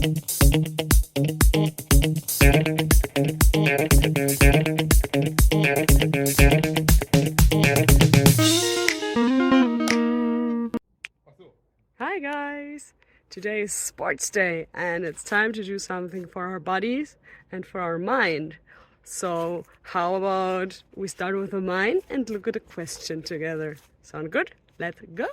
Hi guys! Today is sports day and it's time to do something for our bodies and for our mind. So how about we start with the mind and look at a question together? Sound good? Let's go!